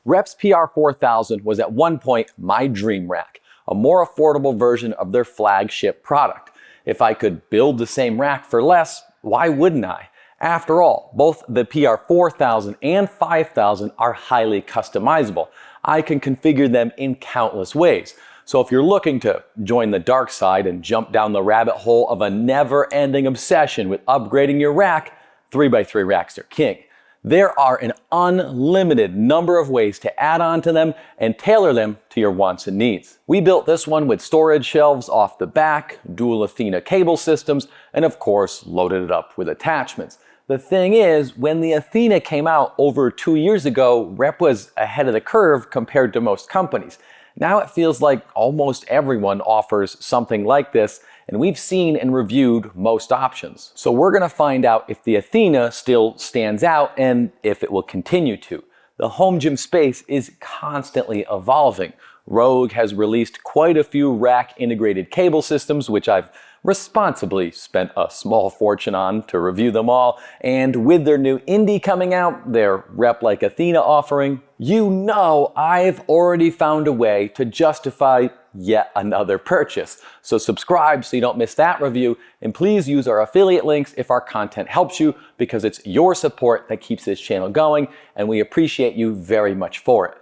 Rep's PR-4000 was at one point my dream rack, a more affordable version of their flagship product. If I could build the same rack for less, why wouldn't I? After all, both the PR-4000 and 5000 are highly customizable. I can configure them in countless ways. So if you're looking to join the dark side and jump down the rabbit hole of a never-ending obsession with upgrading your rack, 3x3 racks are king. There are an unlimited number of ways to add on to them and tailor them to your wants and needs. We built this one with storage shelves off the back, dual Athena cable systems, and of course loaded it up with attachments. The thing is, when the Athena came out over 2 years ago, Rep was ahead of the curve compared to most companies. Now it feels like almost everyone offers something like this, and we've seen and reviewed most options. So we're gonna find out if the Athena still stands out and if it will continue to. The home gym space is constantly evolving. Rogue has released quite a few rack integrated cable systems, which I've responsibly spent a small fortune on to review them all, and with their new Indie coming out, their Rep-like Athena offering, you know I've already found a way to justify yet another purchase. So subscribe so you don't miss that review, and please use our affiliate links if our content helps you, because it's your support that keeps this channel going, and we appreciate you very much for it.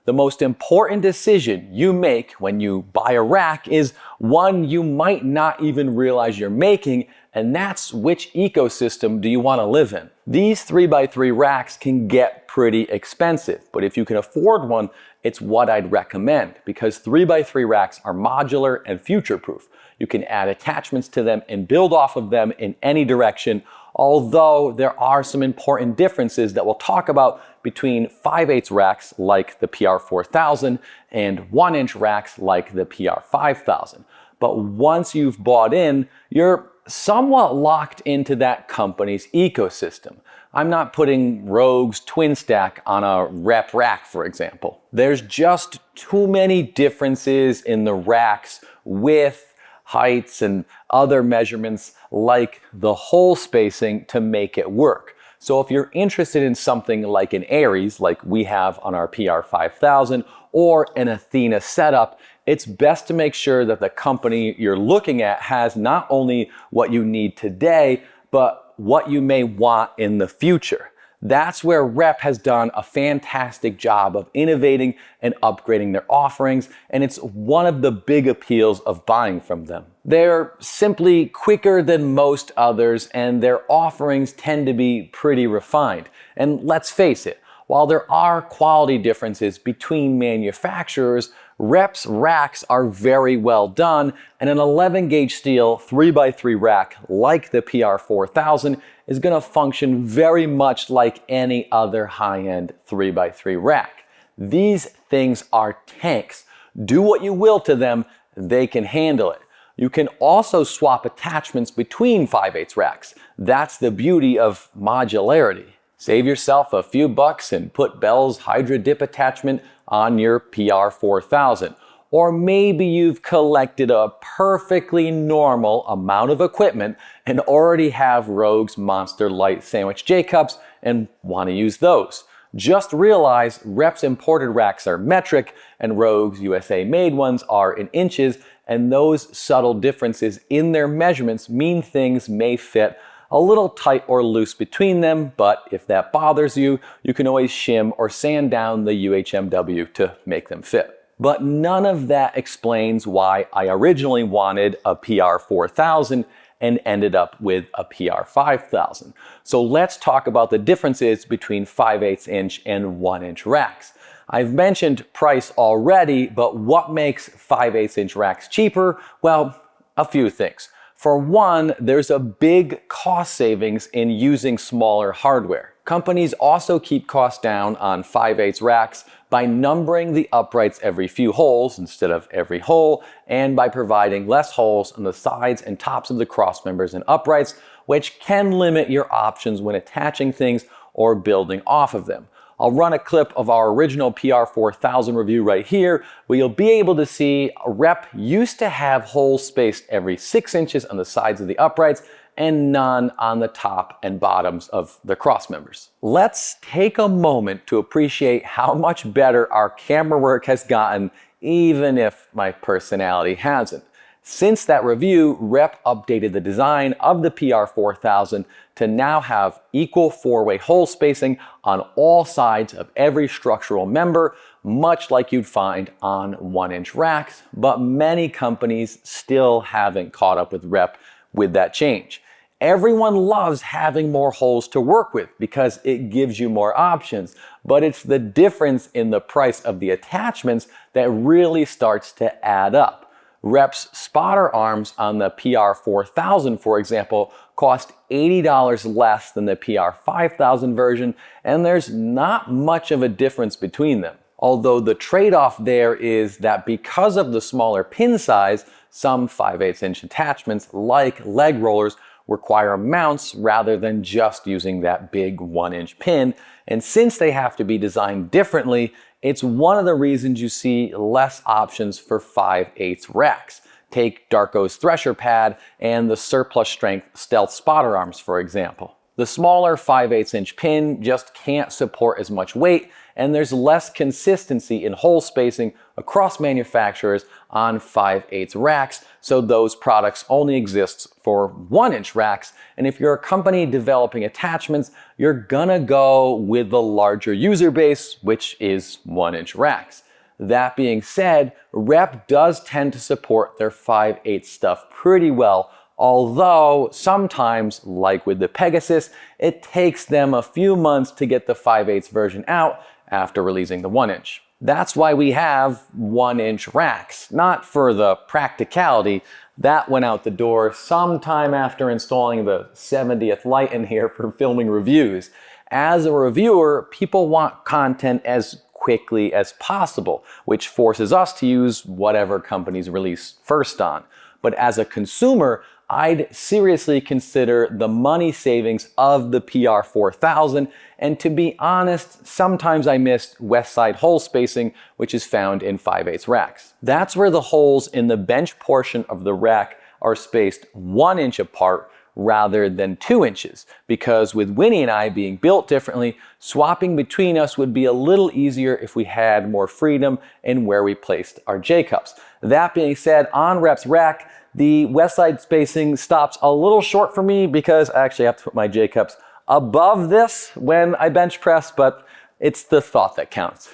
The most important decision you make when you buy a rack is one you might not even realize you're making, and that's which ecosystem do you want to live in. These 3x3 racks can get pretty expensive, but if you can afford one, it's what I'd recommend, because 3x3 racks are modular and future-proof. You can add attachments to them and build off of them in any direction, although there are some important differences that we'll talk about between 5/8 racks like the PR-4000 and 1-inch racks like the PR-5000. But once you've bought in, you're somewhat locked into that company's ecosystem. I'm not putting Rogue's twin stack on a Rep rack, for example. There's just too many differences in the rack's width, heights, and other measurements like the hole spacing to make it work. So if you're interested in something like an Aries, like we have on our PR-5000, or an Athena setup, it's best to make sure that the company you're looking at has not only what you need today, but what you may want in the future. That's where Rep has done a fantastic job of innovating and upgrading their offerings, and it's one of the big appeals of buying from them. They're simply quicker than most others, and their offerings tend to be pretty refined. And let's face it, while there are quality differences between manufacturers, Rep's racks are very well done, and an 11-gauge steel 3x3 rack like the PR-4000 is going to function very much like any other high-end 3x3 rack. These things are tanks. Do what you will to them, they can handle it. You can also swap attachments between 5/8 racks. That's the beauty of modularity. Save yourself a few bucks and put Bell's Hydra dip attachment on your PR-4000. Or maybe you've collected a perfectly normal amount of equipment and already have Rogue's Monster Light Sandwich J-Cups and want to use those. Just realize Rep's imported racks are metric and Rogue's USA-made ones are in inches, and those subtle differences in their measurements mean things may fit a little tight or loose between them, but if that bothers you, you can always shim or sand down the UHMW to make them fit. But none of that explains why I originally wanted a PR-4000 and ended up with a PR-5000. So let's talk about the differences between 5/8 inch and 1-inch racks. I've mentioned price already, but what makes 5/8 inch racks cheaper? Well, a few things. For one, there's a big cost savings in using smaller hardware. Companies also keep costs down on 5/8 racks by numbering the uprights every few holes instead of every hole, and by providing less holes on the sides and tops of the cross members and uprights, which can limit your options when attaching things or building off of them. I'll run a clip of our original PR-4000 review right here, where you'll be able to see Rep used to have holes spaced every 6 inches on the sides of the uprights, and none on the top and bottoms of the cross members. Let's take a moment to appreciate how much better our camera work has gotten, even if my personality hasn't. Since that review, Rep updated the design of the PR-4000 to now have equal 4-way hole spacing on all sides of every structural member, much like you'd find on 1-inch racks, but many companies still haven't caught up with Rep with that change. Everyone loves having more holes to work with because it gives you more options, but it's the difference in the price of the attachments that really starts to add up. Rep's spotter arms on the PR-4000, for example, cost $80 less than the PR-5000 version, and there's not much of a difference between them. Although the trade-off there is that because of the smaller pin size, some 5/8-inch attachments, like leg rollers, require mounts rather than just using that big 1-inch pin. And since they have to be designed differently, it's one of the reasons you see less options for 5/8 racks. Take Darko's thresher pad and the surplus strength stealth spotter arms, for example. The smaller 5/8-inch pin just can't support as much weight, and there's less consistency in hole spacing across manufacturers on 5/8 racks, so those products only exist for 1-inch racks. And if you're a company developing attachments, you're gonna go with the larger user base, which is 1-inch racks. That being said, Rep does tend to support their 5/8 stuff pretty well, although sometimes, like with the Pegasus, it takes them a few months to get the 5/8 version out after releasing the 1-inch. That's why we have 1-inch racks, not for the practicality. That went out the door sometime after installing the 70th light in here for filming reviews. As a reviewer, people want content as quickly as possible, which forces us to use whatever companies release first on. But as a consumer, I'd seriously consider the money savings of the PR-4000, and to be honest, sometimes I missed west side hole spacing, which is found in 5/8 racks. That's where the holes in the bench portion of the rack are spaced 1 inch apart rather than 2 inches, because with Winnie and I being built differently, swapping between us would be a little easier if we had more freedom in where we placed our J-cups. That being said, on Rep's rack, the west side spacing stops a little short for me because I actually have to put my J-cups above this when I bench press, but it's the thought that counts.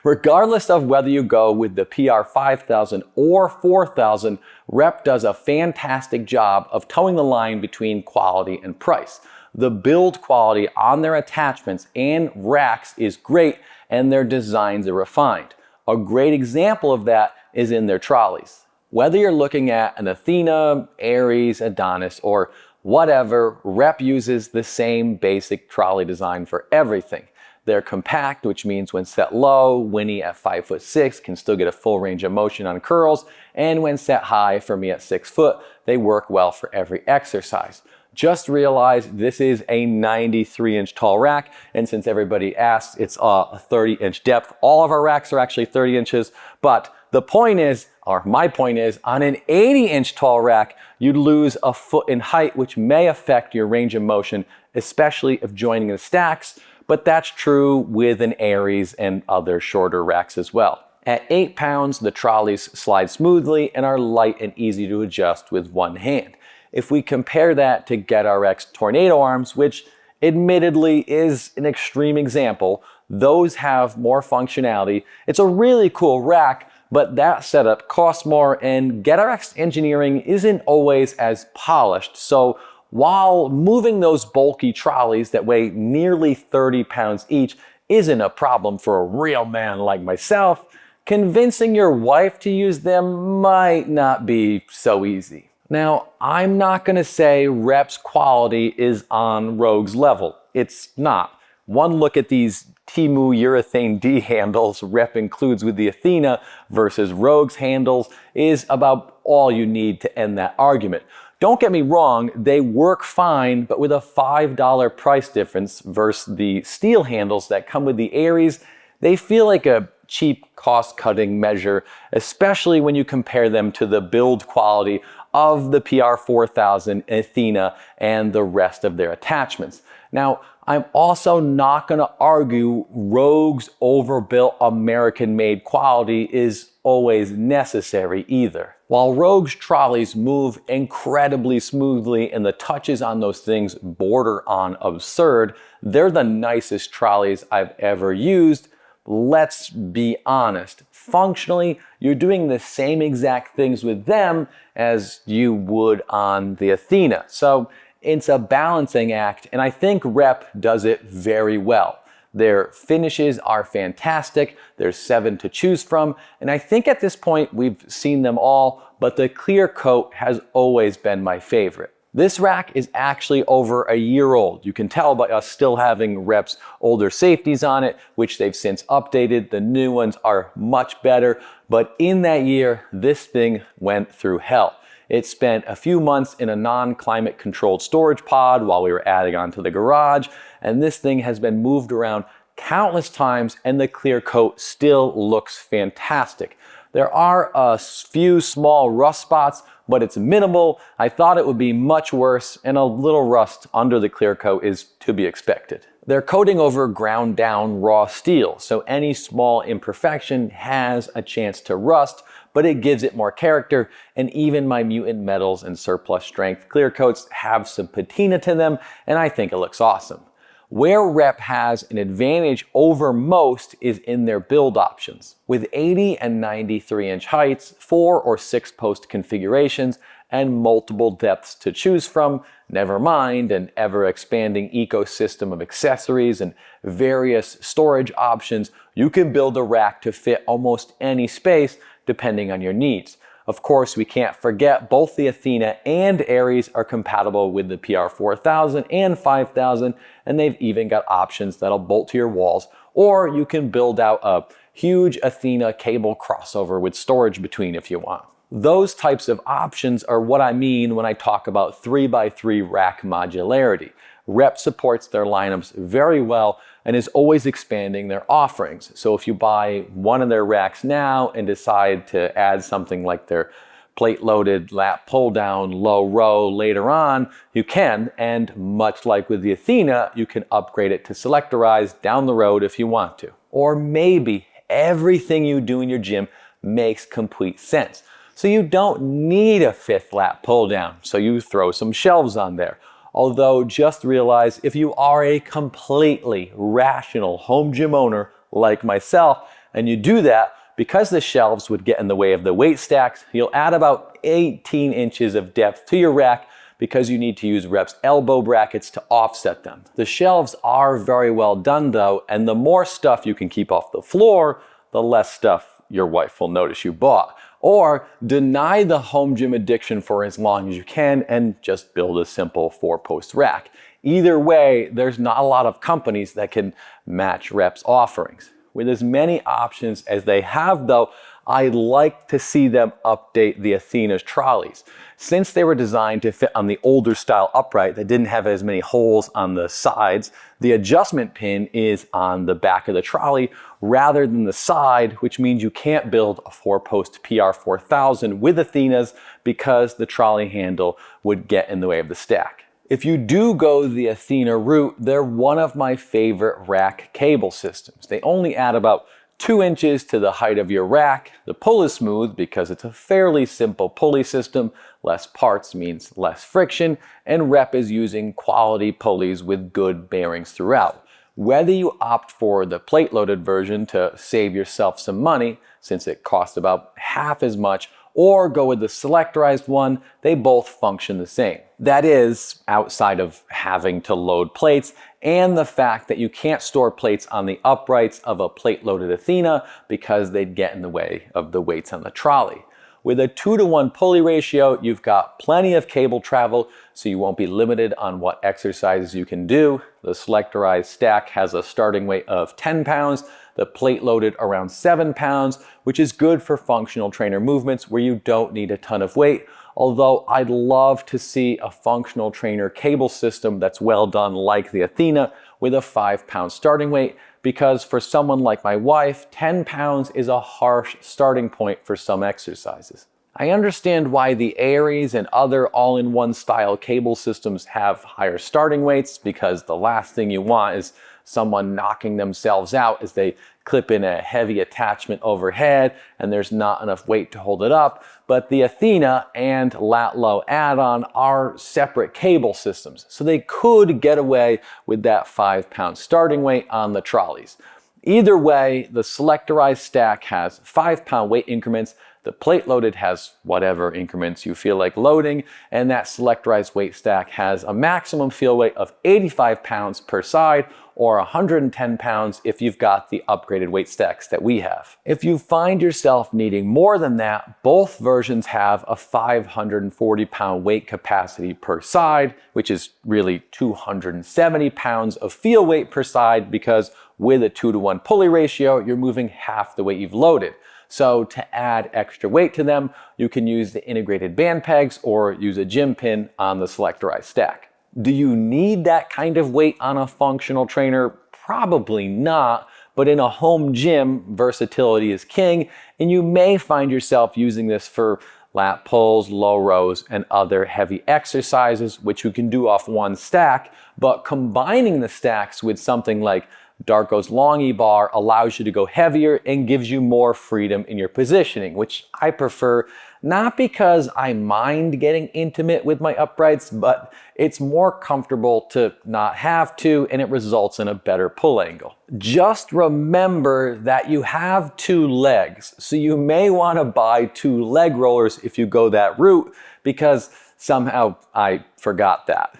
Regardless of whether you go with the PR-5000 or 4000, Rep does a fantastic job of towing the line between quality and price. The build quality on their attachments and racks is great, and their designs are refined. A great example of that is in their trolleys. Whether you're looking at an Athena, Ares, Adonis, or whatever, Rep uses the same basic trolley design for everything. They're compact, which means when set low, Winnie at 5'6" can still get a full range of motion on curls, and when set high, for me at 6 foot, they work well for every exercise. Just realize this is a 93-inch tall rack, and since everybody asks, it's a 30-inch depth. All of our racks are actually 30 inches, but the point is, or my point is, on an 80-inch tall rack, you'd lose a foot in height, which may affect your range of motion, especially if joining the stacks, but that's true with an Ares and other shorter racks as well. At 8 pounds, the trolleys slide smoothly and are light and easy to adjust with one hand. If we compare that to GetRx Tornado arms, which admittedly is an extreme example, those have more functionality. It's a really cool rack, but that setup costs more, and GetRx engineering isn't always as polished. So while moving those bulky trolleys that weigh nearly 30 pounds each isn't a problem for a real man like myself, convincing your wife to use them might not be so easy. Now, I'm not gonna say Rep's quality is on Rogue's level. It's not. One look at these Temu urethane D handles Rep includes with the Athena versus Rogue's handles is about all you need to end that argument. Don't get me wrong, they work fine, but with a $5 price difference versus the steel handles that come with the Ares, they feel like a cheap cost-cutting measure, especially when you compare them to the build quality of the PR-4000, Athena, and the rest of their attachments. Now, I'm also not going to argue Rogue's overbuilt American-made quality is always necessary either. While Rogue's trolleys move incredibly smoothly and the touches on those things border on absurd, they're the nicest trolleys I've ever used. Let's be honest. Functionally, you're doing the same exact things with them as you would on the Athena. So it's a balancing act, and I think Rep does it very well. Their finishes are fantastic. There's 7 to choose from, and I think at this point we've seen them all, but the clear coat has always been my favorite. This rack is actually over a year old. You can tell by us still having Rep's older safeties on it, which they've since updated. The new ones are much better, but in that year, this thing went through hell. It spent a few months in a non-climate controlled storage pod while we were adding on to the garage, and this thing has been moved around countless times, and the clear coat still looks fantastic. There are a few small rust spots, but it's minimal. I thought it would be much worse, and a little rust under the clear coat is to be expected. They're coating over ground down raw steel, so any small imperfection has a chance to rust, but it gives it more character, and even my mutant metals and surplus strength clear coats have some patina to them, and I think it looks awesome. Where Rep has an advantage over most is in their build options. With 80 and 93 inch heights, 4 or 6 post configurations, and multiple depths to choose from, never mind an ever-expanding ecosystem of accessories and various storage options, you can build a rack to fit almost any space depending on your needs. Of course, we can't forget both the Athena and Ares are compatible with the PR-4000 and 5000, and they've even got options that'll bolt to your walls, or you can build out a huge Athena cable crossover with storage between if you want. Those types of options are what I mean when I talk about 3x3 rack modularity. Rep supports their lineups very well and is always expanding their offerings. So if you buy one of their racks now and decide to add something like their plate-loaded lap pull-down low row later on, you can, and much like with the Athena, you can upgrade it to selectorize down the road if you want to. Or maybe everything you do in your gym makes complete sense. So you don't need a 5th lap pull-down, so you throw some shelves on there. Although just realize if you are a completely rational home gym owner like myself, and you do that, because the shelves would get in the way of the weight stacks, you'll add about 18 inches of depth to your rack because you need to use Rep's elbow brackets to offset them. The shelves are very well done though, and the more stuff you can keep off the floor, the less stuff your wife will notice you bought. Or deny the home gym addiction for as long as you can and just build a simple 4-post rack. Either way, there's not a lot of companies that can match Rep's offerings. With as many options as they have though, I'd like to see them update the Athena's trolleys. Since they were designed to fit on the older style upright that didn't have as many holes on the sides, the adjustment pin is on the back of the trolley rather than the side, which means you can't build a 4-post PR-4000 with Athenas because the trolley handle would get in the way of the stack. If you do go the Athena route, they're one of my favorite rack cable systems. They only add about 2 inches to the height of your rack. The pull is smooth because it's a fairly simple pulley system. Less parts means less friction, and Rep is using quality pulleys with good bearings throughout. Whether you opt for the plate-loaded version to save yourself some money, since it costs about half as much, or go with the selectorized one, they both function the same. That is, outside of having to load plates and the fact that you can't store plates on the uprights of a plate-loaded Athena because they'd get in the way of the weights on the trolley. With a 2-to-1 pulley ratio, you've got plenty of cable travel, so you won't be limited on what exercises you can do. The selectorized stack has a starting weight of 10 pounds, the plate loaded around 7 pounds, which is good for functional trainer movements where you don't need a ton of weight. Although I'd love to see a functional trainer cable system that's well done like the Athena with a 5-pound starting weight, because for someone like my wife, 10 pounds is a harsh starting point for some exercises. I understand why the Aries and other all-in-one style cable systems have higher starting weights, because the last thing you want is someone knocking themselves out as they clip in a heavy attachment overhead and there's not enough weight to hold it up. But the Athena and Lat Low add-on are separate cable systems, so they could get away with that 5-pound starting weight on the trolleys. Either way, the selectorized stack has 5-pound weight increments, the plate loaded has whatever increments you feel like loading, and that selectorized weight stack has a maximum field weight of 85 pounds per side, or 110 pounds if you've got the upgraded weight stacks that we have. If you find yourself needing more than that, both versions have a 540 pound weight capacity per side, which is really 270 pounds of field weight per side, because with a 2-to-1 pulley ratio, you're moving half the weight you've loaded. So to add extra weight to them, you can use the integrated band pegs or use a gym pin on the selectorized stack. Do you need that kind of weight on a functional trainer? Probably not, but in a home gym, versatility is king, and you may find yourself using this for lat pulls, low rows, and other heavy exercises, which you can do off one stack, but combining the stacks with something like Darko's Longy Bar allows you to go heavier and gives you more freedom in your positioning, which I prefer, not because I mind getting intimate with my uprights, but it's more comfortable to not have to, and it results in a better pull angle. Just remember that you have 2 legs, so you may want to buy 2 leg rollers if you go that route, because somehow I forgot that.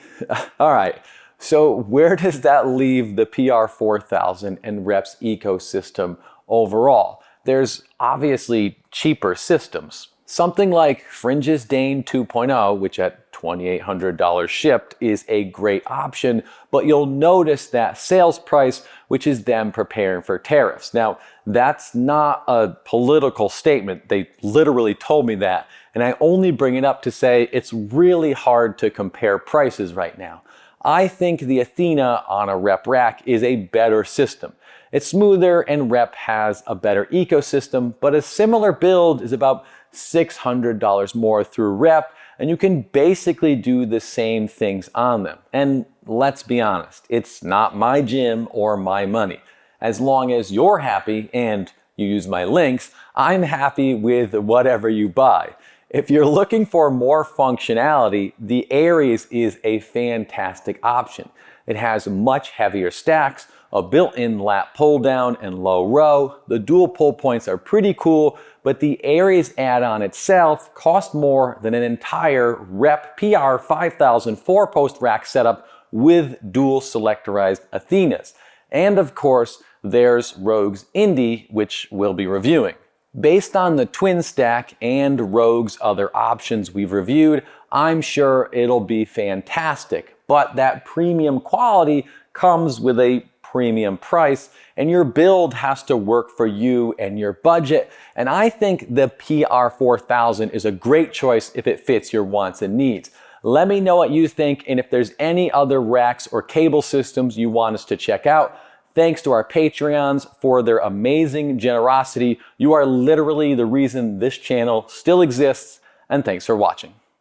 All right. So where does that leave the PR-4000 and Rep's ecosystem overall? There's obviously cheaper systems. Something like Fringe's Dane 2.0, which at $2,800 shipped is a great option, but you'll notice that sales price, which is them preparing for tariffs. Now, that's not a political statement. They literally told me that, and I only bring it up to say it's really hard to compare prices right now. I think the Athena on a Rep rack is a better system. It's smoother and Rep has a better ecosystem, but a similar build is about $600 more through Rep, and you can basically do the same things on them. And let's be honest, it's not my gym or my money. As long as you're happy and you use my links, I'm happy with whatever you buy. If you're looking for more functionality, the Aries is a fantastic option. It has much heavier stacks, a built-in lat pull down and low row. The dual pull points are pretty cool, but the Aries add-on itself costs more than an entire Rep PR-4000 4-post rack setup with dual selectorized Athenas. And of course, there's Rogue's Indy, which we'll be reviewing. Based on the twin stack and Rogue's other options we've reviewed, I'm sure it'll be fantastic, but that premium quality comes with a premium price, and your build has to work for you and your budget. And I think the PR-4000 is a great choice if it fits your wants and needs. Let me know what you think, and if there's any other racks or cable systems you want us to check out. Thanks to our Patreons for their amazing generosity. You are literally the reason this channel still exists, and thanks for watching.